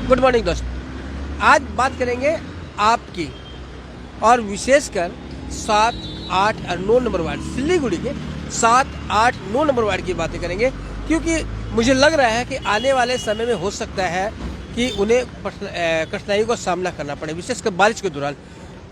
Good morning दोस्त। आज बात करेंगे आपकी और विशेषकर 7, 8 और 9 नंबर वार्ड सिलीगुड़ी के 7, 8, 9 नंबर वार्ड की बातें करेंगे, क्योंकि मुझे लग रहा है कि आने वाले समय में हो सकता है कि उन्हें कठिनाइयों का सामना करना पड़े, विशेषकर बारिश के दौरान।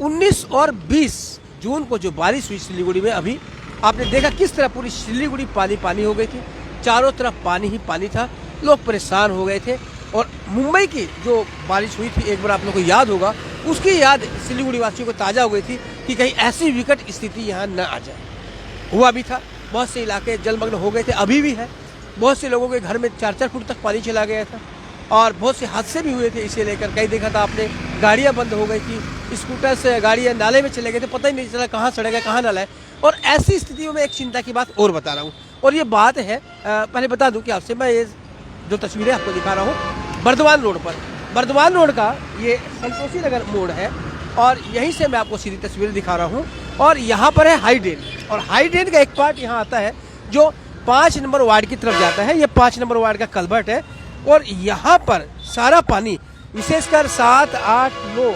19 और 20 जून को जो बारिश हुई सिलीगुड़ी में, अभी आपने देखा किस तरह पूरी सिलीगुड़ी पानी पानी हो गई थी। चारों तरफ पानी ही पानी था, लोग परेशान हो गए थे। और मुंबई की जो बारिश हुई थी, एक बार आप लोगों को याद होगा, उसकी याद सिलीगुड़ी वासियों को ताज़ा हो गई थी कि कहीं ऐसी विकट स्थिति यहाँ न आ जाए। हुआ भी था, बहुत से इलाके जलमग्न हो गए थे, अभी भी है। बहुत से लोगों के घर में 4-4 फुट तक पानी चला गया था और बहुत से हादसे भी हुए थे इसे लेकर। कहीं देखा था आपने, गाड़ियाँ बंद हो गई थी, स्कूटर से गाड़ियाँ नाले में चले गए थे, पता ही नहीं चला कहाँ सड़क है कहाँ नाला है। और ऐसी स्थितियों में एक चिंता की बात और बता रहा हूँ, और ये बात है, पहले बता दूँ कि आपसे मैं ये जो तस्वीरें आपको दिखा रहा हूँ बर्दवान रोड पर, बर्दवान रोड का ये संतोषी नगर मोड़ है और यहीं से मैं आपको सीधी तस्वीरें दिखा रहा हूँ। और यहाँ पर है हाई ड्रेन, और हाई ड्रेन का एक पार्ट यहाँ आता है जो 5 नंबर वार्ड की तरफ जाता है। ये 5 नंबर वार्ड का कल्वर्ट है और यहाँ पर सारा पानी, विशेषकर 7, 8, 9,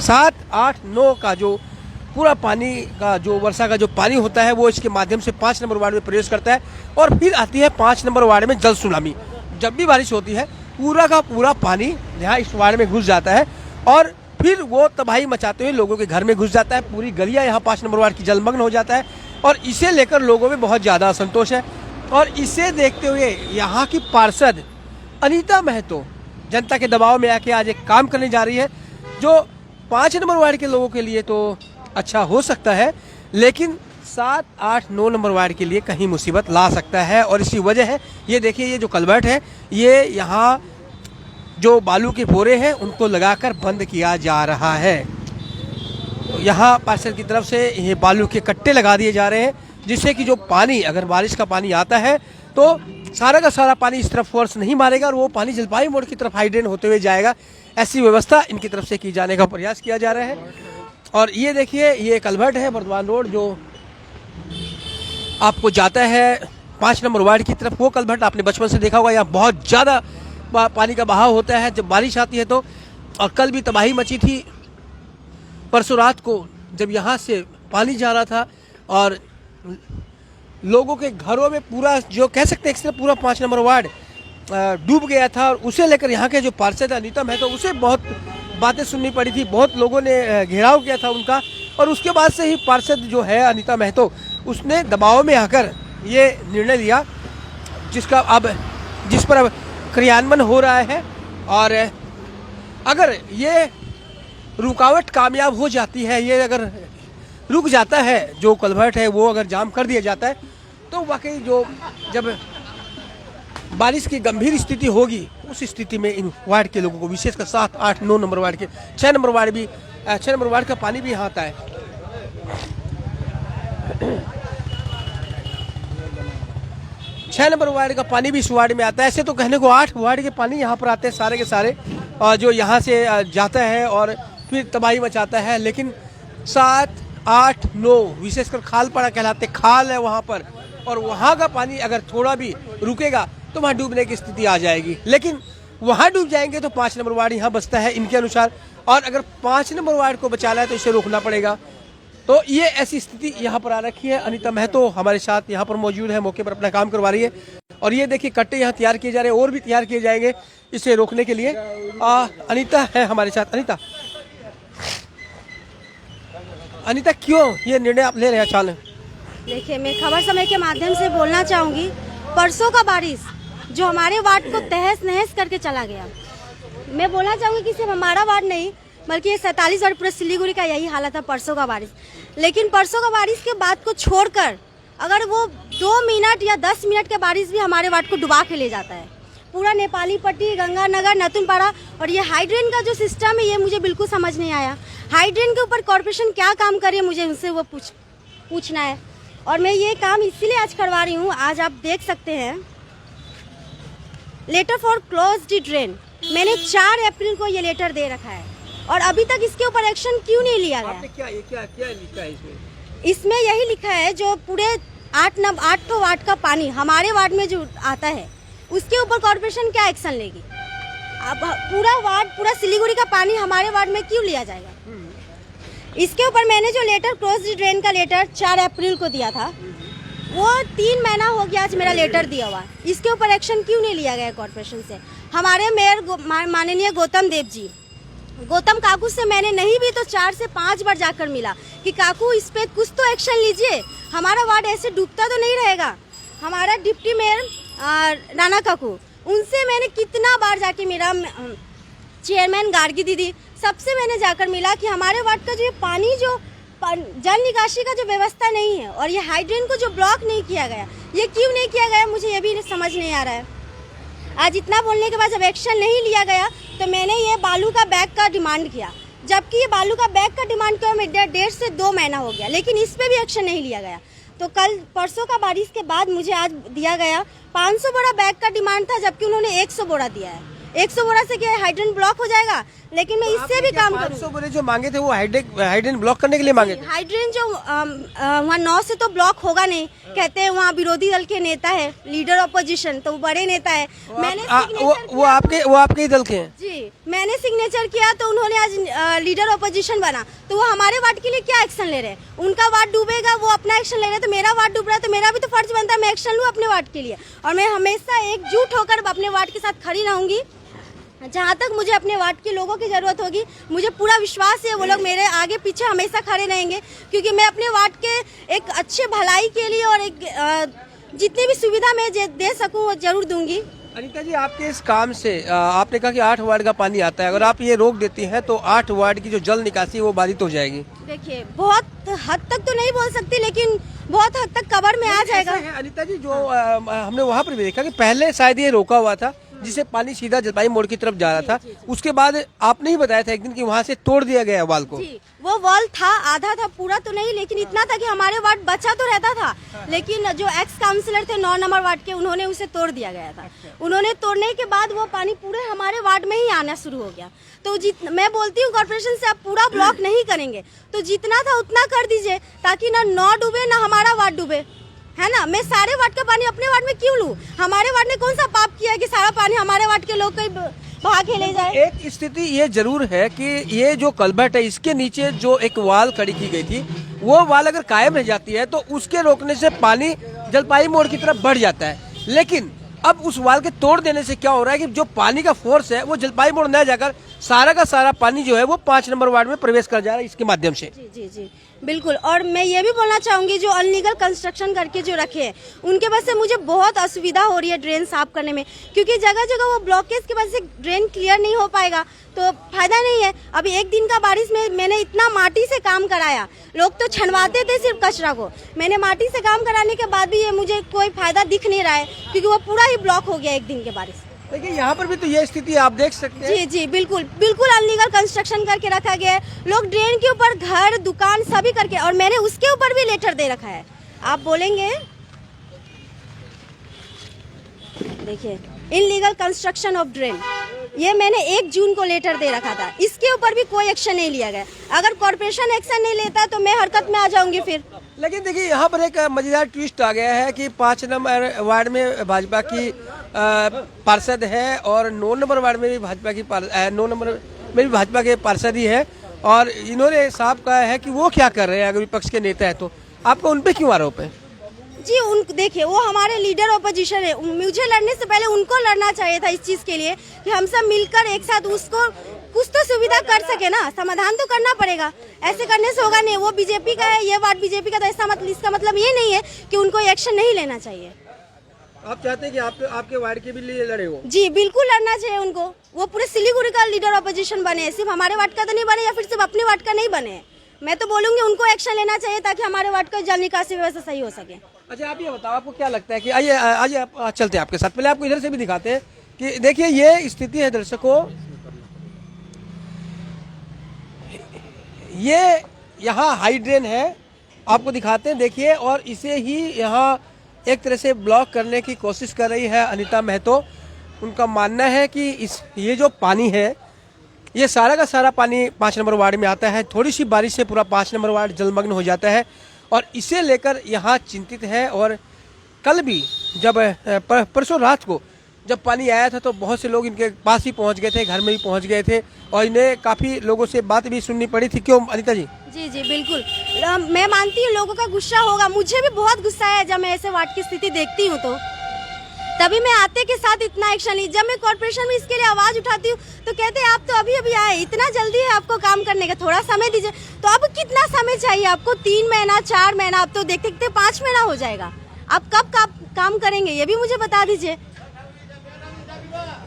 7, 8, 9 का जो पूरा पानी का जो वर्षा का जो पानी होता है वो इसके माध्यम से 5 नंबर वार्ड में प्रवेश करता है और फिर आती है 5 नंबर वार्ड में जल सुनामी। जब भी बारिश होती है पूरा का पूरा पानी यहाँ इस वार्ड में घुस जाता है और फिर वो तबाही मचाते हुए लोगों के घर में घुस जाता है। पूरी गलियाँ यहाँ 5 नंबर वार्ड की जलमग्न हो जाता है और इसे लेकर लोगों में बहुत ज़्यादा असंतोष है। और इसे देखते हुए यहाँ की पार्षद अनीता महतो जनता के दबाव में आके आज एक काम करने जा रही है जो 5 नंबर वार्ड के लोगों के लिए तो अच्छा हो सकता है, लेकिन 7, 8, 9 नंबर वार्ड के लिए कहीं मुसीबत ला सकता है। और इसी वजह है, ये देखिए ये जो कल्वर्ट है, ये यहाँ जो बालू के बोरे हैं उनको लगाकर बंद किया जा रहा है। तो यहाँ पार्षद की तरफ से ये बालू के कट्टे लगा दिए जा रहे हैं, जिससे कि जो पानी, अगर बारिश का पानी आता है तो सारा का सारा पानी इस तरफ फोर्स नहीं मारेगा और वो पानी जलपाई मोड़ की तरफ हाइड्रेन होते हुए जाएगा। ऐसी व्यवस्था इनकी तरफ से की जाने का प्रयास किया जा रहा है। और ये देखिए ये कल्वर्ट है बर्दवान रोड जो आपको जाता है 5 नंबर वार्ड की तरफ। वो कल्वर्ट आपने बचपन से देखा होगा, यहाँ बहुत ज़्यादा पानी का बहाव होता है जब बारिश आती है तो। और कल भी तबाही मची थी परसों रात को, जब यहाँ से पानी जा रहा था और लोगों के घरों में पूरा, जो कह सकते हैं पूरा 5 नंबर वार्ड डूब गया था। और उसे लेकर यहाँ के जो पार्षद अनीता महतो, उसे बहुत बातें सुननी पड़ी थी, बहुत लोगों ने घेराव किया था उनका। और उसके बाद से ही पार्षद जो है अनीता महतो, उसने दबाव में आकर ये निर्णय लिया जिस पर अब क्रियान्वयन हो रहा है। और अगर ये रुकावट कामयाब हो जाती है, ये अगर रुक जाता है, जो कल्वर्ट है वो अगर जाम कर दिया जाता है, तो वाकई जो जब बारिश की गंभीर स्थिति होगी उस स्थिति में इन वार्ड के लोगों को, विशेषकर 7, 8, 9 नंबर वार्ड के, 6 नंबर वार्ड का पानी भी यहाँ आता है। 6 नंबर वार्ड का पानी भी इस वार्ड में आता है। ऐसे तो कहने को 8 वार्ड के पानी यहाँ पर आते हैं सारे के सारे, जो यहाँ से जाता है और फिर तबाही मचाता है। लेकिन 7, 8, 9 विशेषकर खालपाड़ा कहलाते खाल है वहाँ पर, और वहाँ का पानी अगर थोड़ा भी रुकेगा तो वहाँ डूबने की स्थिति आ जाएगी। लेकिन वहाँ डूब जाएंगे तो 5 नंबर वार्ड यहाँ बचता है इनके अनुसार, और अगर 5 नंबर वार्ड को बचाना है तो इसे रोकना पड़ेगा। तो ये ऐसी स्थिति यहाँ पर आ रखी है। अनीता महतो हमारे साथ यहाँ पर मौजूद है, मौके पर अपना काम करवा रही है। और ये देखिए कट्टे यहाँ तैयार किए जा रहे हैं और भी तैयार किए जाएंगे इसे रोकने के लिए। अनीता है हमारे साथ। अनीता क्यों ये निर्णय आप ले रहे हैं अचानक? देखिए, मैं खबर समय के माध्यम से बोलना चाहूँगी, परसों का बारिश जो हमारे वार्ड को तहस नहस करके चला गया। मैं बोलना चाहूँगी कि सिर्फ हमारा वार्ड नहीं, बल्कि ये 47 वार्ड पूरे सिलीगुड़ी का यही हालत है परसों का बारिश। लेकिन परसों का बारिश के बाद को छोड़कर अगर वो 2 मिनट या 10 मिनट का बारिश भी हमारे वार्ड को डुबा के ले जाता है। पूरा नेपाली पट्टी, गंगानगर, नतुनपाड़ा, और ये हाइड्रेन का जो सिस्टम है ये मुझे बिल्कुल समझ नहीं आया। हाइड्रेन के ऊपर कॉर्पोरेशन क्या काम करे, मुझे उनसे वो पूछना है। और मैं ये काम इसीलिए आज करवा रही हूँ। आज आप देख सकते हैं letter for close the drain, मैंने 4 अप्रैल को ये लेटर दे रखा है और अभी तक इसके ऊपर एक्शन क्यों नहीं लिया गया? क्या लिखा है इसमें? इसमें यही लिखा है जो पूरे 8 वार्ड का पानी हमारे वार्ड में जो आता है उसके ऊपर कॉर्पोरेशन क्या एक्शन लेगी? अब पूरा सिलीगुड़ी का पानी हमारे वार्ड में क्यों लिया जाएगा? इसके ऊपर मैंने जो लेटर क्रॉस ड्रेन का लेटर 4 अप्रैल को दिया था, वो 3 महीना हो गया आज मेरा लेटर दिया हुआ। इसके ऊपर एक्शन क्यों नहीं लिया गया कॉर्पोरेशन से? हमारे मेयर माननीय गौतम देव जी, गौतम काकू से मैंने नहीं भी तो 4 से 5 बार जाकर मिला कि काकू इस पे कुछ तो एक्शन लीजिए, हमारा वार्ड ऐसे डूबता तो नहीं रहेगा। हमारा डिप्टी मेयर राणा काकू, उनसे मैंने कितना बार जाके मिला, चेयरमैन गार्गी दीदी, सबसे मैंने जाकर मिला कि हमारे वार्ड का जो ये पानी जो जल निकासी का जो व्यवस्था नहीं है और ये हाइड्रेन को जो ब्लॉक नहीं किया गया, ये क्यों नहीं किया गया मुझे ये भी समझ नहीं आ रहा है। आज इतना बोलने के बाद जब एक्शन नहीं लिया गया तो मैंने ये बालू का बैग का डिमांड किया, जबकि ये बालू का बैग का डिमांड किया मैं 1.5 से 2 महीना हो गया, लेकिन इस पे भी एक्शन नहीं लिया गया। तो कल परसों का बारिश के बाद मुझे आज दिया गया 500 बोरा बैग का डिमांड था, जबकि उन्होंने 100 बोरा दिया है। 100 बोरा से क्या हाइड्रेन ब्लॉक हो जाएगा? लेकिन मैं इससे भी काम करूँगी। 500 बोरे जो मांगे थे वो हाइड्रेन ब्लॉक करने के लिए मांगे थे। हाइड्रेन जो वहाँ 9 से तो ब्लॉक होगा नहीं, कहते हैं वहाँ विरोधी दल के नेता है, लीडर ऑपोजिशन, तो वो बड़े नेता है। मैंने वो आपके ही दल के हैं जी, मैंने सिग्नेचर किया तो उन्होंने आज लीडर ऑपोजिशन बना, तो वो हमारे वार्ड के लिए क्या एक्शन ले रहे हैं? उनका वार्ड डूबेगा, वो अपना एक्शन ले रहे हैं, तो मेरा वार्ड डूब रहा है तो मेरा भी तो फर्ज बनता है मैं एक्शन लूँ अपने वार्ड के लिए। और मैं हमेशा एकजुट होकर अपने वार्ड के साथ खड़ी रहूंगी। जहाँ तक मुझे अपने वार्ड के लोगों की ज़रूरत होगी, मुझे पूरा विश्वास है वो लोग मेरे आगे पीछे हमेशा खड़े रहेंगे, क्योंकि मैं अपने वार्ड के एक अच्छे भलाई के लिए और एक जितनी भी सुविधा मैं दे सकूँ वो जरूर दूंगी। अनीता जी, आपके इस काम से आपने कहा कि 8 वार्ड का पानी आता है, अगर आप ये रोक देती हैं तो 8 वार्ड की जो जल निकासी है वो बाधित हो जाएगी। देखिए, बहुत हद तक तो नहीं बोल सकती, लेकिन बहुत हद तक कवर में आ जाएगा। अनीता जी, जो हमने वहाँ पर भी देखा कि पहले शायद ये रोका हुआ था जिससे पानी सीधा जलपाई मोड़ की तरफ जा रहा था, उसके बाद आपने ही बताया था एक दिन कि वहाँ से तोड़ दिया गया वाल को। जी, वो वॉल था, आधा था, पूरा तो नहीं, लेकिन इतना था कि हमारे वार्ड बचा तो रहता था, लेकिन जो एक्स काउंसिलर थे 9 नंबर वार्ड के, उन्होंने उसे तोड़ दिया गया था। उन्होंने तोड़ने के बाद वो पानी पूरे हमारे वार्ड में ही आना शुरू हो गया। तो मैं बोलती हूँ कॉर्पोरेशन से, आप पूरा ब्लॉक नहीं करेंगे तो जितना था उतना कर दीजिए, ताकि ना 9 डूबे ना हमारा वार्ड डूबे, है ना। मैं सारे वार्ड का पानी अपने वार्ड में क्यों लूं? हमारे वार्ड ने कौन सा पाप किया है कि सारा पानी हमारे वार्ड के लोग कहीं बहा के ले जाए? एक स्थिति ये जरूर है कि ये जो कलबट है इसके नीचे जो एक वाल खड़ी की गई थी, वो वाल अगर कायम रह जाती है तो उसके रोकने से पानी जलपाई मोड़ की तरफ बढ़ जाता है। लेकिन अब उस वाल के तोड़ देने से क्या हो रहा है कि जो पानी का फोर्स है वो जलपाई मोड़ न जाकर सारा का सारा पानी जो है वो 5 नंबर वार्ड में प्रवेश कर जा रहा है इसके माध्यम से। जी जी जी, बिल्कुल। और मैं ये भी बोलना चाहूंगी, जो अनलीगल कंस्ट्रक्शन करके जो रखे हैं उनके वजह से मुझे बहुत असुविधा हो रही है ड्रेन साफ करने में, क्योंकि जगह जगह वो ब्लॉकेज की वजह से ड्रेन क्लियर नहीं हो पाएगा तो फायदा नहीं है। अभी एक दिन का बारिश में मैंने इतना माटी से काम कराया, लोग तो छनवाते थे सिर्फ कचरा को, मैंने माटी से काम कराने के बाद भी ये मुझे कोई फायदा दिख नहीं रहा है, क्योंकि वो पूरा ही ब्लॉक हो गया एक दिन के बारिश। देखिए, यहाँ पर भी तो ये स्थिति आप देख सकते हैं। जी जी, बिल्कुल बिल्कुल अनलीगल कंस्ट्रक्शन करके रखा गया है, लोग ड्रेन के ऊपर घर दुकान सभी करके, और मैंने उसके ऊपर भी लेटर दे रखा है। आप बोलेंगे, देखिए, इनलीगल कंस्ट्रक्शन ऑफ ड्रेन, ये मैंने 1 जून को लेटर दे रखा था, इसके ऊपर भी कोई एक्शन नहीं लिया गया। अगर कॉर्पोरेशन एक्शन नहीं लेता तो मैं हरकत में आ जाऊंगी फिर। लेकिन देखिए, यहाँ पर एक मजेदार ट्विस्ट आ गया है कि 5 नंबर वार्ड में भाजपा की पार्षद है और 9 नंबर वार्ड में भी भाजपा की 9 नंबर में भी भाजपा के पार्षद ही है, और इन्होंने साफ कहा है कि वो क्या कर रहे हैं अगर विपक्ष के नेता है तो। आपका उन पे क्यों आरोप है? जी, देखिए, वो हमारे लीडर ऑपोजिशन है, मुझे लड़ने से पहले उनको लड़ना चाहिए था इस चीज के लिए कि हम सब मिलकर एक साथ उसको कुछ तो सुविधा कर सके ना, समाधान तो करना पड़ेगा। ऐसे करने से होगा नहीं, वो बीजेपी का है, ये वार्ड बीजेपी का, तो इसका मतलब ये नहीं है कि उनको एक्शन नहीं लेना चाहिए। आप चाहते हैं कि आपके वार्ड के भी लिए लड़े हो? जी, बिल्कुल लड़ना चाहिए उनको, वो पूरे सिलीगुड़ी का लीडर ऑपोजिशन बने, सिर्फ हमारे वार्ड का तो नहीं बने या फिर सिर्फ अपने वार्ड का नहीं बने। मैं तो बोलूंगी उनको एक्शन लेना चाहिए ताकि हमारे वार्ड का जल निकासी व्यवस्था सही हो सके। अच्छा, आप ये बताओ, आपको क्या लगता है कि आइए आप चलते हैं आपके साथ, पहले आपको इधर से भी दिखाते हैं कि देखिए ये स्थिति है दर्शकों, ये यहाँ हाई ड्रेन है, आपको दिखाते हैं, देखिए, और इसे ही यहाँ एक तरह से ब्लॉक करने की कोशिश कर रही है अनीता महतो। उनका मानना है कि ये जो पानी है ये सारा का सारा पानी 5 नंबर वार्ड में आता है, थोड़ी सी बारिश से पूरा 5 नंबर वार्ड जलमग्न हो जाता है, और इसे लेकर यहाँ चिंतित है। और कल भी जब परसों रात को जब पानी आया था तो बहुत से लोग इनके पास ही पहुंच गए थे, घर में ही पहुंच गए थे और इन्हें काफ़ी लोगों से बात भी सुननी पड़ी थी। क्यों अनीता जी? जी जी बिल्कुल, मैं मानती हूँ लोगों का गुस्सा होगा, मुझे भी बहुत गुस्सा है जब मैं ऐसे वार्ड की स्थिति देखती हूँ तो तभी मैं आते के साथ इतना एक्शन ली। जब मैं कॉर्पोरेशन में इसके लिए आवाज उठाती हूँ तो कहते हैं आप तो अभी अभी आए, इतना जल्दी है आपको काम करने का, थोड़ा समय दीजिए। तो अब कितना समय चाहिए आपको? 3 महीना, 4 महीना, अब तो देखते देखते 5 महीना हो जाएगा। आप कब काम करेंगे ये भी मुझे बता दीजिए।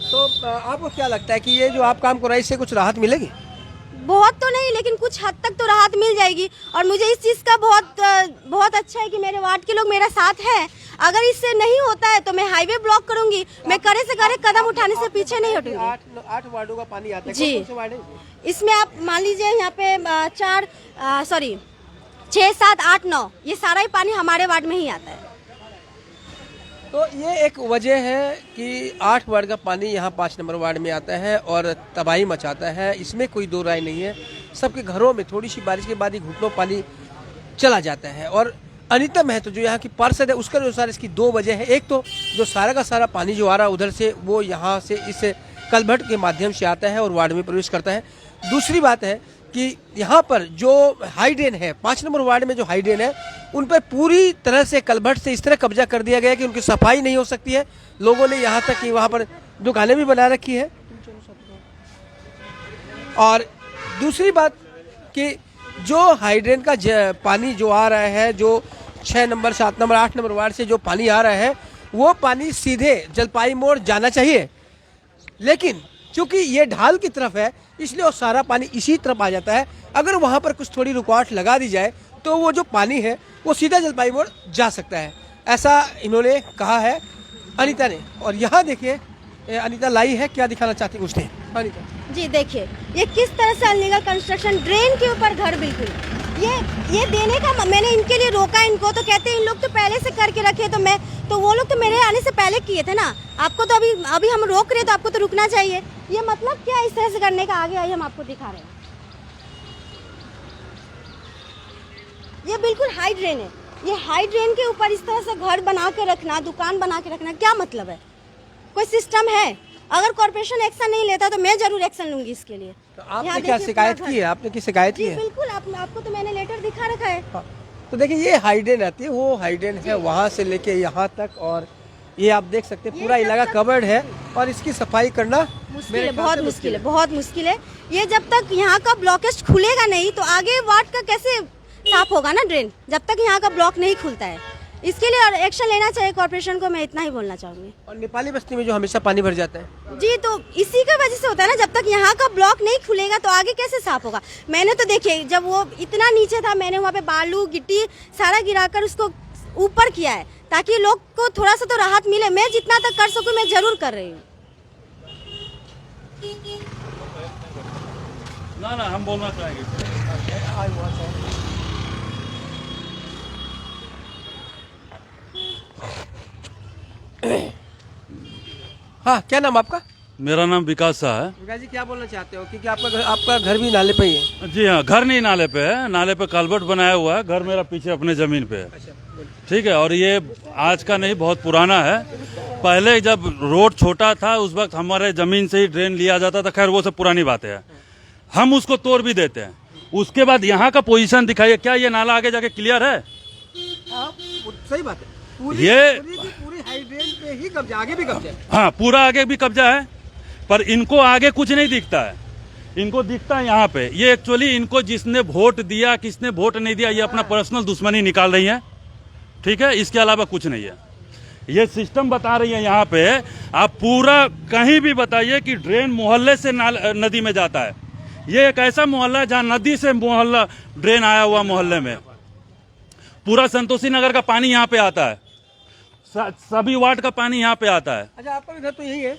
तो आपको क्या लगता है कि ये जो आप काम कराए इससे कुछ राहत मिलेगी? बहुत तो नहीं लेकिन कुछ हद तक तो राहत मिल जाएगी। और मुझे इस चीज़ का बहुत अच्छा है कि मेरे वार्ड के लोग मेरा साथ हैं। अगर इससे नहीं होता है तो मैं हाईवे ब्लॉक करूंगी, मैं करे से करे कदम उठाने से पीछे नहीं हटूंगी। 8 वार्डों का पानी आता है जी। कौन से वार्ड है? इसमें आप मान लीजिए यहाँ पे 6, 7, 8, 9 ये सारा ही पानी हमारे वार्ड में ही आता है। तो ये एक वजह है कि 8 वार्ड का पानी यहाँ 5 नंबर वार्ड में आता है और तबाही मचाता है, इसमें कोई दो राय नहीं है। सबके घरों में थोड़ी सी बारिश के बाद ही घुटनों पानी चला जाता है। और अनीता महतो जो यहाँ की पार्षद है उसके अनुसार इसकी 2 वजह है। एक तो जो सारा का सारा पानी जो आ रहा है उधर से वो यहाँ से इस कलभट के माध्यम से आता है और वार्ड में प्रवेश करता है। दूसरी बात है कि यहाँ पर जो हाई ड्रेन है 5 नंबर वार्ड में जो हाई ड्रेन है उन पर पूरी तरह से कलभट से इस तरह कब्जा कर दिया गया है कि उनकी सफाई नहीं हो सकती है। लोगों ने यहाँ तक कि वहाँ पर दुकानें भी बना रखी है। और दूसरी बात कि जो हाई ड्रेन का पानी जो आ रहा है, जो 6 नंबर, 7 नंबर, 8 नंबर वार्ड से जो पानी आ रहा है वो पानी सीधे जलपाई मोड़ जाना चाहिए, लेकिन चूंकि ये ढाल की तरफ है इसलिए वो सारा पानी इसी तरफ आ जाता है। अगर वहाँ पर कुछ थोड़ी रुकावट लगा दी जाए तो वो जो पानी है वो सीधा जलपाई मोड़ जा सकता है, ऐसा इन्होंने कहा है अनीता ने। और यहाँ देखिए अनीता लाई है, क्या दिखाना चाहती है उसने अनीता जी। देखिए ये किस तरह से अनलीगल कंस्ट्रक्शन, ड्रेन के ऊपर घर, बिल्कुल ये देने का मैंने इनके लिए रोका इनको। तो कहते हैं इन लोग तो पहले से करके रखे, तो वो लोग तो मेरे आने से पहले किए थे ना, आपको तो अभी हम रोक रहे तो आपको तो रुकना चाहिए। ये मतलब क्या इस तरह से करने का? आगे आइए हम आपको दिखा रहे हैं। ये बिल्कुल हाई ड्रेन है, ये हाई ड्रेन के ऊपर इस तरह से घर बना के रखना, दुकान बना के रखना, क्या मतलब है? कोई सिस्टम है? अगर कॉर्पोरेशन एक्शन नहीं लेता तो मैं जरूर एक्शन लूंगी इसके लिए। तो आपने क्या शिकायत की है? आपने की शिकायत की है? बिल्कुल, आपको तो मैंने लेटर दिखा रखा है। हाँ। तो देखिए ये हाई ड्रेन आती है, वो हाई ड्रेन है वहाँ से लेके यहाँ तक, और ये आप देख सकते हैं पूरा इलाका कवर्ड है और इसकी सफाई करना मुश्किल है, बहुत मुश्किल है, बहुत मुश्किल है। ये जब तक यहाँ का ब्लॉकेज खुलेगा नहीं तो आगे वार्ड का कैसे साफ होगा ना ड्रेन, जब तक यहाँ का ब्लॉक नहीं खुलता है। इसके लिए एक्शन लेना चाहिए कॉर्पोरेशन को, मैं इतना ही बोलना चाहूंगी। और नेपाली बस्ती में जो हमेशा पानी भर जाता है जी, तो इसी की वजह से होता है ना, जब तक यहाँ का ब्लॉक नहीं खुलेगा तो आगे कैसे साफ होगा। मैंने तो देखिए जब वो इतना नीचे था मैंने वहाँ पे बालू गिट्टी सारा गिराकर उसको ऊपर किया है ताकि लोग को थोड़ा सा तो राहत मिले। मैं जितना तक कर सकूँ मैं जरूर कर रही हूँ। ना हम बोलना चाहेंगे। हाँ, क्या नाम आपका? मेरा नाम विकास शाह है। विकास जी, क्या बोलना चाहते हो? क्योंकि आपका घर भी नाले पे ही है। जी हाँ, घर नहीं नाले पे है, नाले पे कलवर्ट बनाया हुआ है। घर मेरा पीछे अपने जमीन पे है। ठीक है, और ये आज का नहीं, बहुत पुराना है। पहले जब रोड छोटा था उस वक्त हमारे जमीन से ही ड्रेन लिया जाता था। खैर वो सब पुरानी बातें हैं, हम उसको तोड़ भी देते हैं। उसके बाद यहाँ का पोजीशन दिखाइए, क्या ये नाला आगे जाके क्लियर है? सही बात है, पूरी हाई ड्रेन पे ही कब्जा, आगे भी कब्जा है। हाँ, पूरा आगे भी कब्जा है, पर इनको आगे कुछ नहीं दिखता है। इनको दिखता है यहाँ पे। ये एक्चुअली इनको जिसने वोट दिया किसने वोट नहीं दिया ये अपना पर्सनल दुश्मनी निकाल रही है। ठीक है, इसके अलावा कुछ नहीं है। ये सिस्टम बता रही है यहाँ पे। आप पूरा कहीं भी बताइए कि ड्रेन मोहल्ले से नदी में जाता है। ये एक ऐसा मोहल्ला है जहाँ नदी से मोहल्ला ड्रेन आया हुआ मोहल्ले में। पूरा संतोषी नगर का पानी यहाँ पे आता है, सभी वार्ड का पानी यहाँ पे आता है। अच्छा, आपका भी घर तो यही है?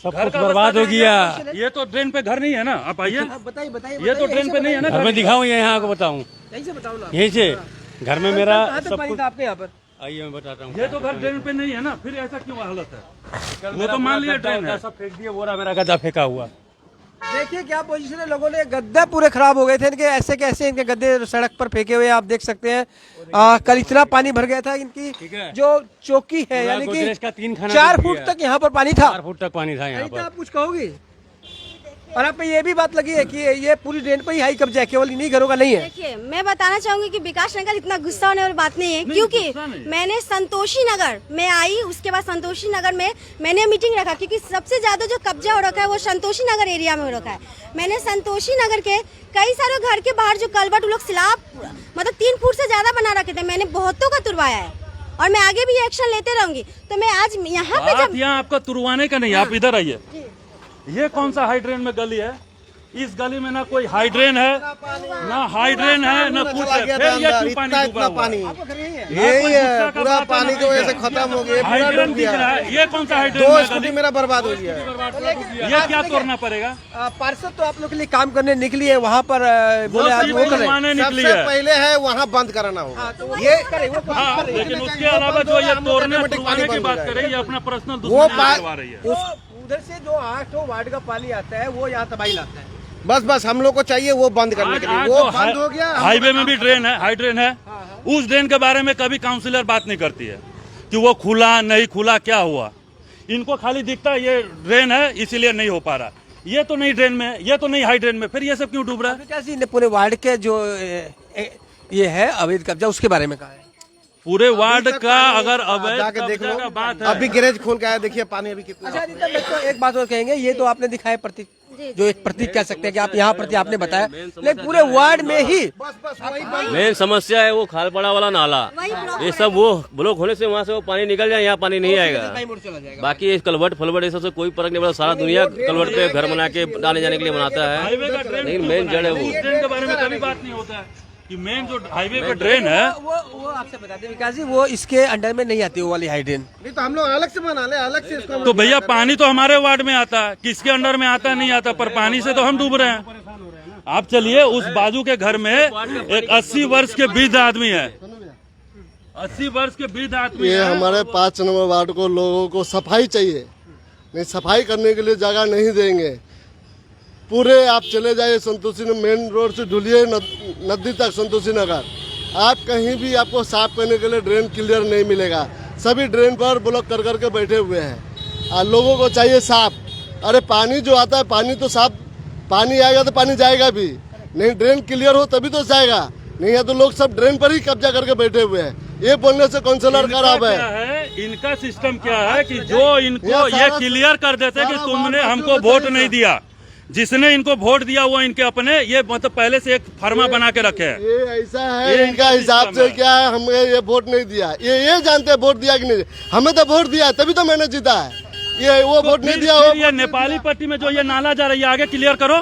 सब कुछ बर्बाद हो गया। ये तो ड्रेन पे घर नहीं है ना, आप आइए। बताइए, ये तो ड्रेन पे नहीं है ना। घर में दिखाऊं या यहाँ को बताऊं? यहीं से बताओ ना। यहीं से घर में मेरा सब कुछ आपके यहाँ पर। आइए मैं बताता हूँ। ये तो घर ड्रेन पे नहीं है ना, फिर ऐसा क्यों हालत है? वो तो मान लिया ड्रेन है। सब फेंक दिए, बोरा मेरा गद्दा फेंका हुआ। देखिए क्या पोजीशन है, लोगों ने गद्दे पूरे खराब हो गए थे इनके, ऐसे के ऐसे इनके गद्दे सड़क पर फेंके हुए आप देख सकते हैं। कल इतना पानी भर गया था, इनकी जो चौकी है यानी गोदरेज का 3 कि खाना 4 डूब फुट गया। तक यहाँ पर पानी था। 4 फुट तक पानी था यहाँ अनीता, पर। आप कुछ कहोगी? और आप पे ये भी बात लगी है कि ये पूरी ड्रेन पर ही हाई कब्जा है, केवल इन्हीं घरों का नहीं है। देखिए मैं बताना चाहूंगी कि विकास नगर इतना गुस्सा होने वाली बात नहीं है, क्योंकि मैंने संतोषी नगर में आई, उसके बाद संतोषी नगर में मैंने मीटिंग रखा, क्योंकि सबसे ज्यादा जो कब्जा हो रखा है वो संतोषी नगर एरिया में हो रखा है। मैंने संतोषी नगर के कई सारे घर के बाहर जो कलबट लोग स्लैब मतलब 3 फुट से ज्यादा बना रखे थे, मैंने बहुतों का तुरवाया है और मैं आगे भी एक्शन लेते रहूंगी। तो मैं आज यहाँ पे जब यहाँ आपका तुरवाने का नहीं, आप इधर आइए। ये कौन सा हाइड्रेन में गली है? इस गली में ना कोई हाइड्रेन है, ना हाइड्रेन है, ना कुछ है। फिर ये क्यों पानी डूबा हुआ है? यही है, पूरा पानी की वजह से खत्म हो गया, पूरा हाइड्रेन डूब दिख गया। रहा है। ये कौन सा हाइड्रेन 2 है स्कूटी गली? मेरा बर्बाद हो गया। ये क्या तोड़ना पड़ेगा? पार्षद तो आप लोग के लिए काम करने निकली है, वहाँ पर बोले आप वो करें। तुरवाने निकली सबसे है। पहले है वहाँ बंद कराना होगा। हाँ, लेकिन उसके अलावा जो ये तोड़ने तुरवाने की बात कर रही है, अपना पर्सनल दुश्मनी करवा रही है। उधर से जो 8 वार्ड का पानी आता है वो यहाँ तबाही लाता है। बस हम लोग को चाहिए वो बंद करने के लिए, आज वो जो बंद हो गया। हाईवे में भी ड्रेन है, हाइड्रेन है। उस ड्रेन के बारे में कभी काउंसिलर बात नहीं करती है कि वो खुला नहीं खुला क्या हुआ। इनको खाली दिखता है ये ड्रेन है इसीलिए नहीं हो पा रहा, ये तो नहीं ड्रेन में, ये तो नहीं हाइड्रेन में, फिर ये सब क्यों डूब रहा है? विकास जी ने पूरे वार्ड के जो ये है अवैध कब्जा, उसके बारे में कहा है। पूरे वार्ड का अगर आप अवैध जाके देख कब्जा लो, का बात है। अभी गैरेज खोल के आया, देखिए पानी अभी कितना। अच्छा अनीता, मैं तो एक बात और कहेंगे, ये तो आपने दिखाया प्रतीक, जो एक प्रतीक कह सकते हैं कि आप यहाँ प्रति आपने बताया, लेकिन पूरे वार्ड में ही मेन समस्या है वो खालपाड़ा वाला नाला। ये सब वो ब्लॉक होने से वहाँ से वो पानी निकल जाए, यहाँ पानी नहीं आएगा। चला जाएगा। बाकी इस कलवट फलवट ये सब से कोई फर्क नहीं पड़ता। सारा दुनिया कलवट पे घर बना के आने जाने के लिए बनाता है, हाईवे का ड्रेन लेकिन मेन जड़ है वो। ड्रेन के बारे में कभी बात नहीं होता है कि मेन जो हाईवे पे ड्रेन है वो आपसे बता दें विकास जी, वो इसके अंडर में नहीं आती वो वाली हाइड्रेन। नहीं तो हम लोग अलग से बना ले, अलग से इसको हम तो भैया पानी तो हमारे वार्ड में आता है, किसके अंडर में आता नहीं आता, पर पानी से तो हम डूब रहे हैं। आप चलिए उस बाजू के घर में एक 80 वर्ष के वृद्ध आदमी है, 80 वर्ष के वृद्ध आदमी ये है। हमारे 5 नंबर वार्ड को लोगों को सफाई चाहिए, नहीं सफाई करने के लिए जगह नहीं देंगे। पूरे आप चले जाइए संतोषी मेन रोड से ढूलिए नदी तक संतोषी नगर, आप कहीं भी आपको साफ करने के लिए ड्रेन क्लियर नहीं मिलेगा। सभी ड्रेन पर ब्लॉक कर करके बैठे हुए हैं और लोगों को चाहिए साफ। अरे पानी जो आता है पानी तो साफ, पानी आएगा तो पानी जाएगा भी, नहीं ड्रेन क्लियर हो तभी तो जाएगा, नहीं है तो लोग सब ड्रेन पर ही कब्जा करके बैठे हुए हैं। ये बोलने से काउंसलर खराब है। इनका सिस्टम क्या है कि जो इनको ये क्लियर कर देते कि तुमने हमको वोट नहीं दिया, जिसने इनको वोट दिया वो इनके अपने ये मतलब पहले से एक फर्मा बना के रखे हैं। ये ऐसा है, ये इनका हिसाब से क्या है, हमें ये वोट नहीं दिया, ये जानते हैं वोट दिया कि नहीं। हमें तो वोट दिया तभी तो मैंने जीता है, ये वो वोट नहीं दिया हो। ये नेपाली पट्टी में जो ये नाला जा रहा है ये आगे क्लियर करो,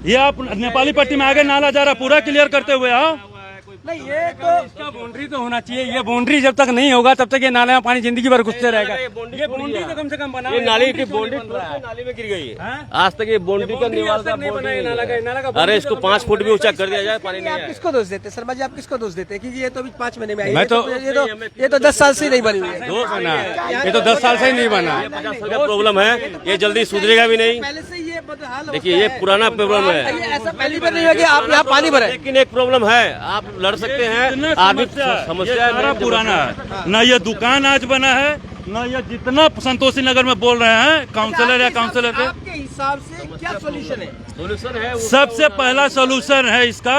ये आप नेपाली पट्टी में आगे नाला जा रहा है पूरा क्लियर करते हुए आओ। नहीं ये तो इसका बाउंड्री तो होना चाहिए। ये बाउंड्री जब तक नहीं होगा तब तक ये नाले में पानी जिंदगी भर घुसते रहेगा। ये बाउंड्री तो कम से कम बना। ये नाली की बाउंड्री नाली में गिर गई है। आज तक ये बाउंड्री का निवास का बाउंड्री, अरे इसको 5 फुट भी ऊंचा कर दिया जाए, पानी नहीं आप आएगा। किसको दोष देते हैं शर्मा जी, आप किसको दोष देते हैं? क्योंकि ये तो अभी 5 महीने में आई है, मैं तो- ये तो 10 साल से नहीं बनी हुई है। दोष बना, ये तो 10 साल से ही नहीं बना। 50 साल का प्रॉब्लम है, ये जल्दी सुधरेगा भी नहीं। पहले से ये बदहाल देखिए ये पुराना प्रॉब्लम है, ये ऐसा पहली बार नहीं हुआ कि आप यहाँ पानी भरे। लेकिन एक प्रॉब्लम है, आप लड़ सकते हैं, आदमी समस्या ये सारा पुराना है। न ये दुकान आज बना है, न ये जितना संतोषी नगर में बोल रहे हैं काउंसलर या काउंसलर के, आपके हिसाब से क्या सोल्यूशन है? सोल्यूशन है। सबसे पहला सोल्यूशन है इसका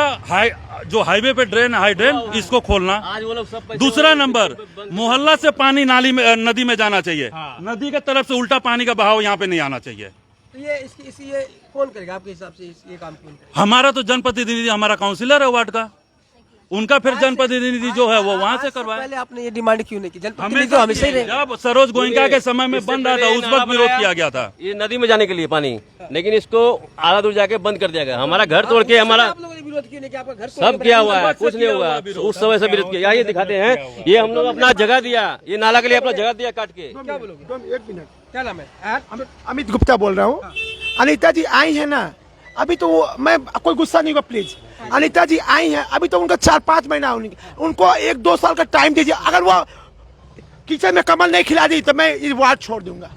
जो हाईवे पे ड्रेन हाइड्रेन इसको खोलना। आज वो लोग सब दूसरा नंबर मोहल्ला से पानी नाली में नदी में जाना चाहिए, नदी के तरफ से उल्टा पानी का बहाव यहाँ पे नहीं आना चाहिए। तो ये इसकी ये कौन करेगा आपके हिसाब से ये काम? कौन करेगा? हमारा तो जनप्रतिनिधि हमारा काउंसिलर है वार्ड का, उनका फिर जनप्रतिनिधि जो है वो वहाँ से करवाए। पहले आपने ये डिमांड क्यों नहीं की? जनप्रतिनिधि तो हमेशा ही रहे। जब सरोज गोयनका के समय में बंद रहा था उस वक्त विरोध किया गया था। ये नदी में जाने के लिए पानी, लेकिन इसको आधा दूर जाके बंद कर दिया गया। हमारा घर तोड़ के हमारा आप लोगों ने विरोध क्यों नहीं किया? आपका घर सब किया हुआ है, कुछ नहीं हुआ। उस समय से विरोध किया। ये दिखाते हैं, ये हम लोग अपना जगह दिया, ये नाला के लिए अपना जगह दिया काट के। क्या बोलोगे? 1 मिनट, क्या नाम है? अमित गुप्ता बोल रहा हूँ। अनीता जी आई है ना, अभी तो मैं कोई गुस्सा नहीं होगा प्लीज। अनीता जी आई हैं, अभी तो उनका 4-5 महीना उनको 1-2 साल का टाइम दीजिए। अगर वो किचन में कमल नहीं खिला दी तो मैं इस वार्ड छोड़ दूंगा।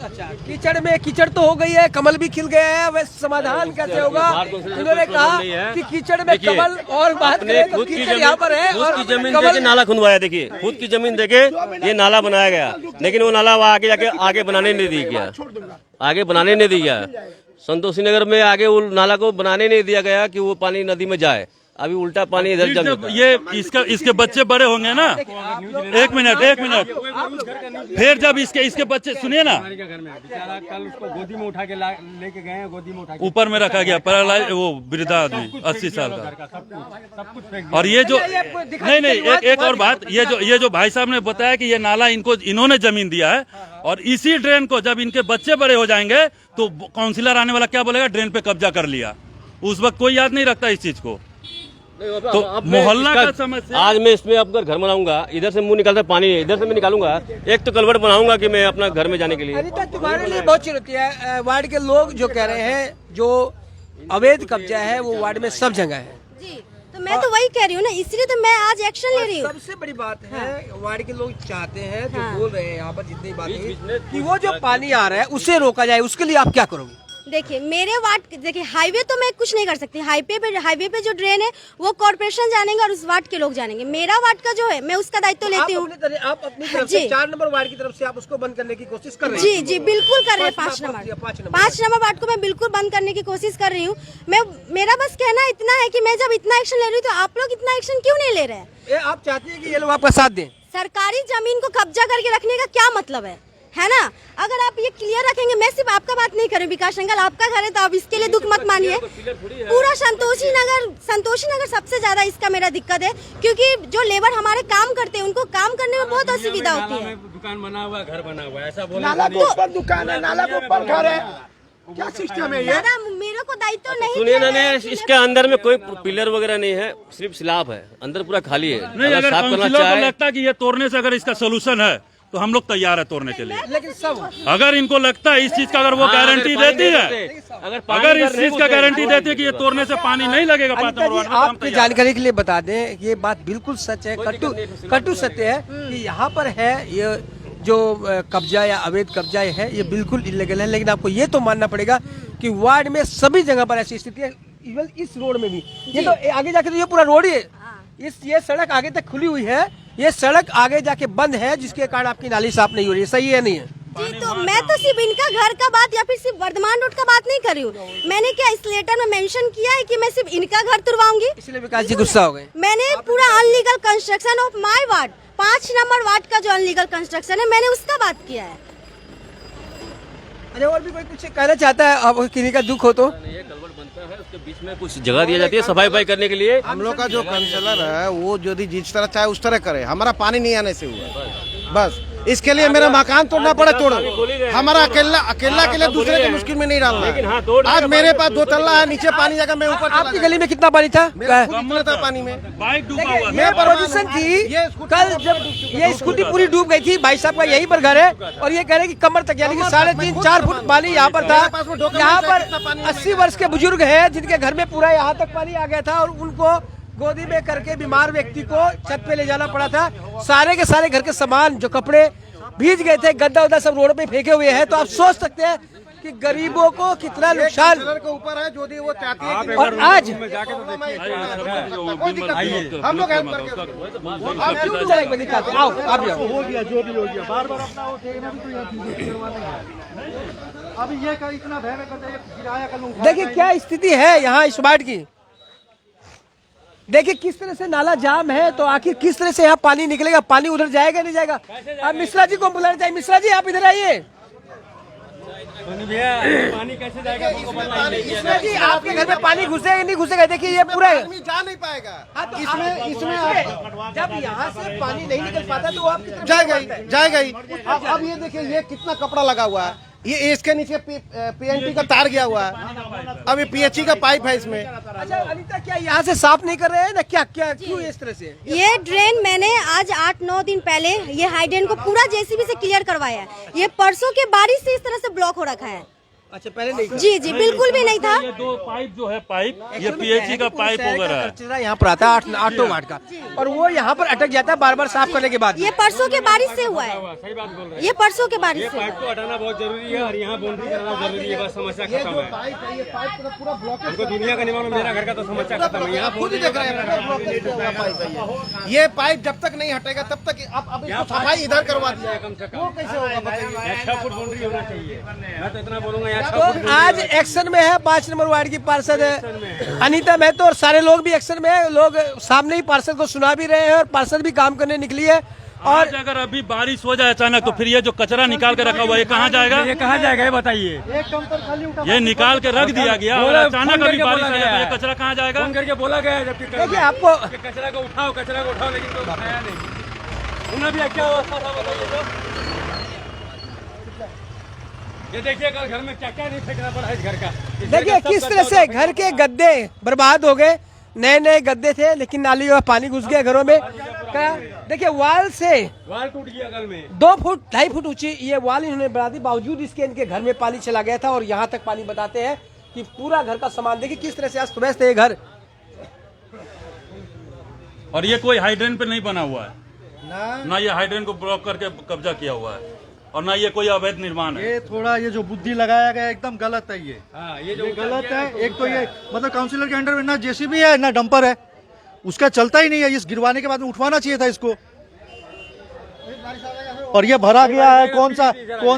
अच्छा, कीचड़ में कीचड़ तो हो गई है, कमल भी खिल गया है, वैसे समाधान कैसे होगा? इन्होंने कहा कि कीचड़ में कमल, और बात करें तो कीचड़ यहाँ पर है और खुद की जमीन देके नाला खुदवाया। देखिए खुद की जमीन देके ये नाला बनाया गया, लेकिन वो नाला आगे जाके आगे बनाने नहीं दिया गया, आगे बनाने नहीं दिया। संतोषी नगर में आगे वो नाला को बनाने नहीं दिया गया कि वो पानी नदी में जाए, अभी उल्टा पानी इधर जम जाता है। ये इसके बच्चे बड़े होंगे ना, एक मिनट, फिर जब इसके बच्चे, सुनिए ना, कल उसको गोदी में उठा के लेके गए, गोदी में उठा के ऊपर में रखा गया पैरालाइज, वो वृद्धा आदमी 80 साल का। सब कुछ फेंक और ये जो नहीं एक और बात, ये जो भाई साहब ने बताया कि ये नाला इन्होंने जमीन दिया है, और इसी ड्रेन को जब इनके बच्चे बड़े हो जाएंगे तो काउंसिलर आने वाला क्या बोलेगा, ड्रेन पे कब्जा कर लिया। उस वक्त कोई याद नहीं रखता इस चीज को। तो मोहल्ला का समस्या, आज मैं इसमें अपना घर बनाऊंगा, इधर से मुंह निकालता पानी, इधर से मैं निकालूंगा, एक तो कलवर्ट बनाऊंगा कि मैं अपना घर में जाने के लिए। अनिता, तुम्हारे लिए बहुत चुनौती है। वार्ड के लोग जो कह रहे हैं जो अवैध कब्जा है वो वार्ड में सब जगह है जी, तो मैं तो वही कह रही हूँ ना, इसलिए तो मैं आज एक्शन ले रही हूँ। सबसे बड़ी बात है वार्ड के लोग चाहते हैं, जो बोल रहे हैं यहाँ पर जितनी बातें, कि वो जो पानी आ रहा है उसे रोका जाए। उसके लिए आप क्या करोगे? देखिए मेरे वार्ड, देखिए हाईवे तो मैं कुछ नहीं कर सकती, हाईवे पे जो ड्रेन है वो कॉर्पोरेशन जानेंगे और उस वार्ड के लोग जानेंगे। मेरा वार्ड का जो है मैं उसका दायित्व लेती हूँ। आप अपनी तरफ से 4 नंबर वार्ड की तरफ से आप उसको बंद करने की कोशिश कर रहे हैं? जी बिल्कुल कर रहे हैं। 5 नंबर वार्ड को मैं बिल्कुल बंद करने की कोशिश कर रही हूँ। मेरा बस कहना इतना है कि मैं जब इतना एक्शन ले रही हूँ तो आप लोग इतना एक्शन क्यों नहीं ले रहे हैं? आप चाहती है कि ये लोग आपका साथ दें? सरकारी जमीन को कब्जा करके रखने का क्या मतलब है ना? अगर आप ये क्लियर रखेंगे, मैं सिर्फ आपका बात नहीं करूँ, विकास अंकल आपका घर है तो आप इसके लिए दुख मत मानिए। पूरा संतोषी नगर सबसे ज्यादा इसका मेरा दिक्कत है, क्योंकि जो लेबर हमारे काम करते हैं उनको काम करने में बहुत असुविधा होती है। दुकान बना हुआ, घर बना हुआ, ऐसा बोला नाला के ऊपर दुकान है, नाला के ऊपर घर है, क्या सिस्टम है ये? दादा मेरे को दायित्व नहीं सुनिए ना, इसके अंदर में कोई पिलर वगैरह नहीं है, सिर्फ स्लैब है, अंदर पूरा खाली है। नहीं, अगर काउंसिलर को लगता है कि ये तोड़ने से अगर इसका सोल्यूशन है तो हम लोग तैयार है तोड़ने के लिए। लेकिन सब अगर इनको लगता है इस चीज का, अगर वो गारंटी देती है, अगर इस चीज का गारंटी देती है कि ये तोड़ने से पानी नहीं लगेगा 5 नंबर वार्ड में, तो हम आपकी जानकारी के लिए बता दें, ये बात बिल्कुल सच है, कटु सत्य है कि यहाँ पर है ये जो कब्जा या अवैध कब्जा है ये बिल्कुल इलीगल है। लेकिन आपको ये तो मानना पड़ेगा कि वार्ड में सभी जगह पर ऐसी स्थिति है, इवन इस रोड में भी। ये तो आगे जाके तो ये पूरा रोड ही है, ये सड़क आगे तक खुली हुई है, ये सड़क आगे जाके बंद है, जिसके कारण आपकी नाली साफ नहीं हो रही है। सही है नहीं है? जी, तो मैं तो सिर्फ इनका घर का बात या फिर सिर्फ वर्धमान रोड का बात नहीं कर रही हूँ। मैंने क्या इस लेटर में मेंशन किया है कि मैं सिर्फ इनका घर तुड़वाऊंगी? इसलिए विकास जी गुस्सा हो गए। मैंने पूरा illegal construction of my ward, 5 number ward का जो अनलीगल कंस्ट्रक्शन है, मैंने उसका बात किया है। अच्छा, और भी कोई कुछ कहना चाहता है? अब किसी का दुख हो तो ये कलवर्ट बनता है, उसके बीच में कुछ जगह दी जाती है सफाई करने के लिए। हम लोग का जो काउंसलर है वो यदि जिस तरह चाहे उस तरह करे, हमारा पानी नहीं आने से हुआ बस, इसके लिए मेरा मकान तोड़ना पड़े तोड़ो, हमारा अकेला के लिए दूसरे के मुश्किल में नहीं डालना है। आज मेरे पास 2 तल्ला है, नीचे पानी जाकर मैं ऊपर आपकी गली में कितना पानी था? कमर था पानी में, बाइक डूबा हुआ था। ये पोजीशन थी कल जब ये स्कूटी पूरी डूब गई थी। भाई साहब का यहीं पर घर है और ये कह रहे हैं कि कमर तक, यानी कि 3.5-4 फुट पानी यहाँ पर था। यहाँ पर 80 वर्ष के बुजुर्ग हैं जिनके घर में पूरा यहाँ तक पानी आ गया था और उनको गोदी में करके बीमार व्यक्ति को छत पे ले जाना पड़ा था। सारे के सारे घर के सामान, जो कपड़े भीज गए थे, गद्दा उद्दा सब रोड पे फेंके हुए हैं। तो आप सोच सकते हैं कि गरीबों को कितना नुकसान के ऊपर है, जो वो चाहती है। और आज हम लोग हेल्प करके आओ, आप जाओ। हो गया जो भी हो गया, बार-बार अपना वो ठेकेना भी तो यहाँ अभी ये इतना भय करते किराया का। देखिए क्या स्थिति है यहाँ इस वार्ड की। देखिए किस तरह से नाला जाम है, तो आखिर किस तरह से यहाँ पानी निकलेगा? पानी उधर जाएगा नहीं जाएगा? अब मिश्रा जी को बुलाना चाहिए। मिश्रा जी आप इधर आइए। पानी कैसे जाएगा? मिश्रा जी आपके घर में पानी घुसेगा नहीं घुसेगा? देखिए ये पूरा जा नहीं पाएगा। तो इसमें जब यहाँ से पानी नहीं निकल पाता तो आप जाएगा ही। अब ये देखिए ये कितना कपड़ा लगा हुआ है, ये इसके नीचे पीएनटी का तार गया हुआ है, अब ये पीएचई का पाइप है इसमें। अच्छा अनिता, क्या यहाँ से साफ नहीं कर रहे हैं ना? क्या क्यों इस तरह से? ये ड्रेन मैंने आज 8-9 दिन पहले ये हाइड्रेन को पूरा जेसीबी से क्लियर करवाया है। ये परसों के बारिश से इस तरह से ब्लॉक हो रखा है। अच्छा, पहले नहीं था। जी जी बिल्कुल भी नहीं था। ये दो पाइप जो है पाइप, ये Actually में पीएचई क्या का है कि पूरे पाइप शहर का वगैरह है। कचरा यहाँ पर आता है 8 वाट का, और वो यहाँ पर अटक जाता है बार बार साफ करने के बाद। ये परसों के बारिश से हुआ है, सही बात बोल रहे ये परसों के बारिश हैं। से पाइप को हटाना बहुत जरूरी है और यहाँ बाउंड्री करना जरूरी है, बस समस्या खत्म है। हमको दुनिया का निवारण, मेरा घर का तो समस्या खत्म है। यहाँ खुद ही देख रहे हैं ये पाइप जब तक नहीं हटेगा तब तक अब इसको सफाई इधर करवा दिया कम से कम वो कैसे होगा बताइए। 6 फुट बाउंड्री होना चाहिए। मैं तो इतना बोलूंगा यहाँ तो आज एक्शन में है 5 नंबर वार्ड की पार्षद है अनीता महतो, और सारे लोग भी एक्शन में है। लोग सामने ही पार्षद को सुना भी रहे हैं और पार्षद भी काम करने निकली है। और अगर अभी बारिश हो जाए अचानक तो फिर ये जो कचरा निकाल के रखा हुआ है ये कहाँ जाएगा? ये कहाँ जाएगा ये बताइए। ये निकाल के रख दिया गया और बोला- अचानक फोन अभी करके बारिश बोला आ जाए गया तो ये है। कचरा कहाँ जाएगा? फोन करके बोला गया है जबकि देखिए आपको कचरा को उठाओ, लेकिन तो उठाया नहीं। उन्हें भी क्या अवस्था था बताइए तो। ये देखिए कल घर में क्या क्या नहीं फेंकना पड़ा है इस घर का। देखिए किस तरह से घर के गद्दे बर्बाद हो गए। नए नए गद्दे थे लेकिन नाली में पानी घुस गया घरों में। देखिए वाल से वाल टूट गया कल में। 2 फुट 2.5 फुट ऊंची ये वाल इन्होंने बढ़ा दी, बावजूद इसके इनके घर में पानी चला गया था। और यहाँ तक पानी बताते हैं कि पूरा घर का सामान देखिए किस तरह से अस्त व्यस्त है ये घर। और ये कोई हाइड्रेन पे नहीं बना हुआ है ना, ये हाइड्रेन को ब्लॉक करके कब्जा किया हुआ है, और ना ये कोई अवैध निर्माण है। ये थोड़ा ये जो बुद्धि लगाया गया एकदम गलत है। ये ये जो गलत है। एक तो ये मतलब काउंसिलर के अंडर में ना जेसीबी है ना डंपर है, उसका चलता ही नहीं है। इस गिरवाने के बाद में उठवाना चाहिए था इसको। और ये भरा गया है कौन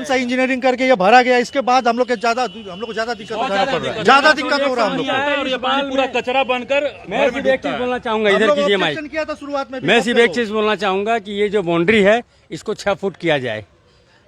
सा इंजीनियरिंग करके ये भरा गया। इसके बाद हम लोग को ज्यादा दिक्कत उठाना पड़ रहा है, ज्यादा दिक्कत हो रहा है हम लोग को। और ये पानी पूरा कचरा बनकर मैं सिर्फ एक चीज बोलना चाहूंगा, इधर कीजिए माइक। ऑब्जेक्शन किया था शुरुआत में भी। मैं सिर्फ एक चीज बोलना चाहूंगा कि ये जो बाउंड्री है इसको 6 फुट किया जाए।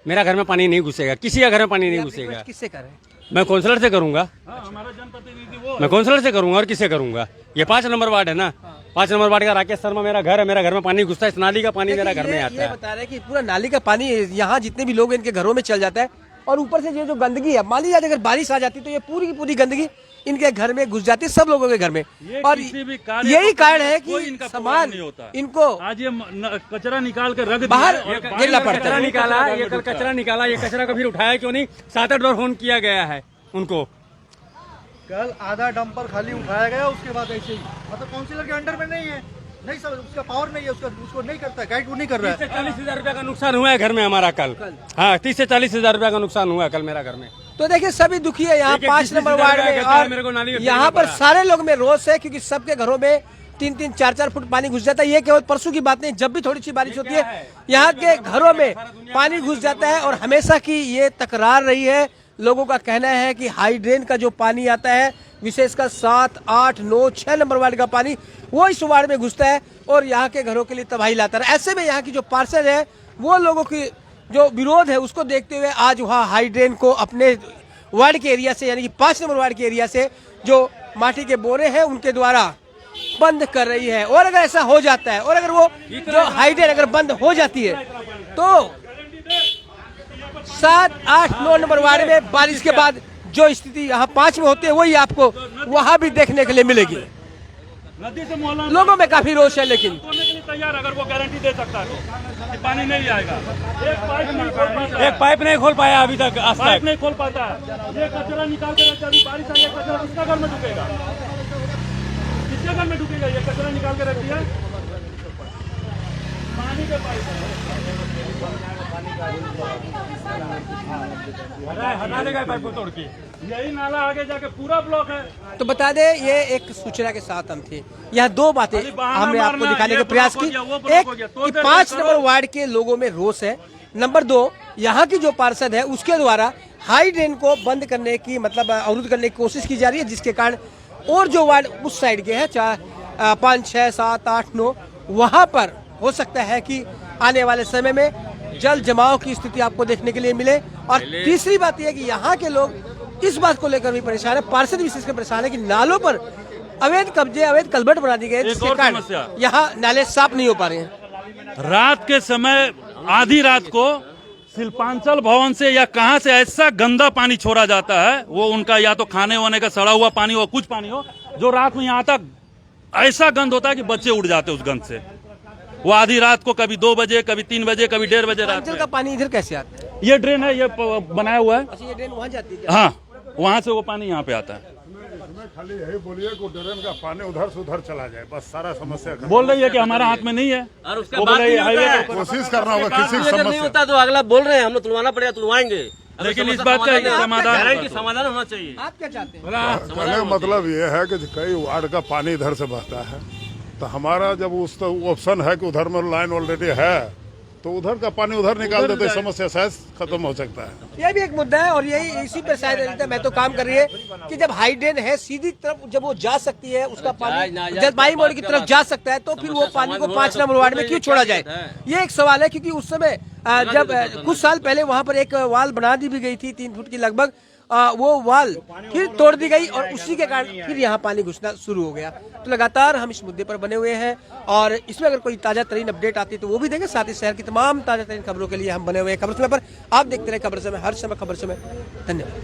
मेरा घर में पानी नहीं घुसेगा, किसी का घर में पानी नहीं घुसेगा। किससे करें? मैं काउंसलर से करूंगा, हमारा जनप्रतिनिधि वो मैं काउंसलर से करूंगा और किससे करूंगा। ये 5 नंबर वार्ड है ना, 5 नंबर वार्ड का राकेश शर्मा मेरा घर है। मेरा घर में पानी घुसता है, इस नाली का पानी मेरा घर में आता ये है। बता रहे हैं कि पूरा नाली का पानी यहाँ जितने भी लोग हैं, इनके घरों में चल जाता है। और ऊपर से ये जो गंदगी है, मान लीजिए अगर बारिश आ जाती तो ये पूरी की पूरी गंदगी इनके घर में घुस जाती है, सब लोगों के घर में। और किसी भी कार्य यही को कारण है कोई कि इनका सामान नहीं होता। इनको आज ये कचरा निकाल के रख दिया बाहर और गिरना पड़ता कचरा है। निकाला, ये कल कचरा निकाला, ये कचरा को फिर उठाया क्यों नहीं? 7-8 बार फोन किया गया है उनको। कल आधा डंपर खाली उठाया गया, उसके बाद ऐसे ही मतलब काउंसिलर के अंडर में नहीं है, नहीं सब उसका पावर नहीं है, उसको नहीं करता है, गाइड वो नहीं कर रहा 30 से है। 40 हजार रुपया का नुकसान हुआ है घर में हमारा कल। हाँ 30 से 40 हजार रुपया का नुकसान हुआ है कल मेरा घर में। तो देखिए सभी दुखी है यहाँ एक-एक 5 नंबर वार्ड में। कहता है मेरे को नाली और में यहाँ फेंकना पर पड़ा। सारे लोग में रोष है क्योंकि सबके घरों में 3-3, 4-4 फुट पानी घुस जाता है। ये केवल परसों की बात नहीं, जब भी थोड़ी सी बारिश होती है यहाँ के घरों में पानी घुस जाता है। और हमेशा की ये तकरार रही है। लोगों का कहना है कि हाई ड्रेन का जो पानी आता है, विशेषकर 7, 8, 9, 6 नंबर वार्ड का पानी वो इस वार्ड में घुसता है और यहाँ के घरों के लिए तबाही लाता है। ऐसे में यहाँ की जो पार्षद है वो लोगों की जो विरोध है उसको देखते हुए आज वहाँ हाई ड्रेन को अपने वार्ड के एरिया से, यानी कि 5 नंबर वार्ड के एरिया से जो माटी के बोरे हैं उनके द्वारा बंद कर रही है। और अगर ऐसा हो जाता है और अगर वो जो हाई ड्रेन अगर बंद हो जाती है तो 7, 8, 9 नंबर वार्ड में बारिश के बाद जो स्थिति यहाँ 5 में होती है वही आपको वहाँ भी देखने के लिए मिलेगी। नदी से मोहल्ला लोगों में काफी रोष है, लेकिन तोड़ने के लिए तैयार अगर वो गारंटी दे सकता है तो कि पानी नहीं आएगा। एक पाइप नहीं खोल पाया अभी तक, आज पाइप तक। नहीं खोल पाता है। ये कचरा निकाल के रखते, अभी बारिश आ गई, कचरा किसका घर में ढुकेगा? किसके घर में ढुकेगा? ये कचरा निकाल के रख दिया, पानी के पाइप हटा देगा पाइप को तोड़ के। यही नाला आगे जाके पूरा ब्लॉक है। तो बता दें ये एक सूचना के साथ हम थे। यहाँ 2 बातें बहाना हमने आपको मारना, दिखाने ये का प्रयास ब्लॉक की। हो गया, वो ब्लॉक एक हो गया, कि तो 5 करो। नंबर वार्ड के लोगों में रोष है। नंबर 2 यहाँ की जो पार्षद है उसके द्वारा हाई ड्रेन को बंद करने की मतलब अवरुद्ध करने की कोशिश की जा रही है, जिसके कारण और जो वार्ड उस साइड के हैं 5, 6, 7, 8, 9 वहाँ पर हो सकता है कि आने वाले समय में जल जमाव की स्थिति आपको देखने के लिए मिले। और तीसरी बात यह है कि यहाँ के लोग इस बात को लेकर भी परेशान है, पार्षद विशेषकर परेशान है कि नालों पर अवैध कब्जे, अवैध कलबट बना दी गई है, जिसके और कारण समस्या। यहाँ नाले साफ नहीं हो पा रहे हैं। रात के समय आधी रात को शिल्पांचल भवन से या कहां से ऐसा गंदा पानी छोड़ा जाता है, वो उनका या तो खाने वाने का सड़ा हुआ पानी हो, कुछ पानी हो, जो रात में यहाँ तक ऐसा गंद होता है कि बच्चे उड़ जाते उस गंद से। वो आधी रात को कभी 2 बजे, कभी 3 बजे, कभी 1:30 बजे रात अंचल में। का पानी इधर कैसे आता है? ये ड्रेन है, ये बनाया हुआ है। अच्छा, ये ड्रेन वहाँ जाती है क्या? हाँ, वहां से वो पानी यहाँ पे आता है। खाली यही बोलिए कि ड्रेन का पानी उधर से उधर चला जाए, बस सारा समस्या खत्म। बोल रही है कि हमारा हाथ में नहीं है, और उसके वो बाद बोल रही है नहीं होता हाईवे है। पे कोशिश करना होगा किसी की अगर नहीं समस्या। होता तो अगला बोल रहे हैं हम लोग तुलवाना पड़ेगा, तुलवाएंगे, लेकिन इस बात का समाधान गारंटी समाधान होना चाहिए। आप क्या चाहते हैं? कहने का मतलब ये है कि कई वार्ड का पानी इधर से बहता है, तो हमारा जब उस ऑप्शन है कि उधर में लाइन ऑलरेडी है, तो उधर का पानी उधर निकाल देते, समस्या शायद खत्म हो सकता है। यह भी एक मुद्दा है और यही इसी पर शायद ललिता मैं तो काम कर रही है कि जब हाई ड्रेन है सीधी तरफ जब वो जा सकती है, उसका पानी जलपाई मोड़ की तरफ जा सकता है, तो फिर वो पानी को 5 नंबर वार्ड में क्यों छोड़ा जाए, ये एक सवाल है। क्योंकि उस समय जब कुछ साल पहले वहां पर एक वाल बना दी भी गई थी 3 फुट की लगभग, वो वाल फिर तोड़ दी गई और उसी के कारण फिर यहाँ पानी घुसना शुरू हो गया। तो लगातार हम इस मुद्दे पर बने हुए हैं और इसमें अगर कोई ताजा तरीन अपडेट आती है तो वो भी देंगे। साथ ही शहर की तमाम ताजा तरीन खबरों के लिए हम बने हुए हैं खबर समय पर। आप देखते रहे खबर समय, हर समय खबर समय। धन्यवाद।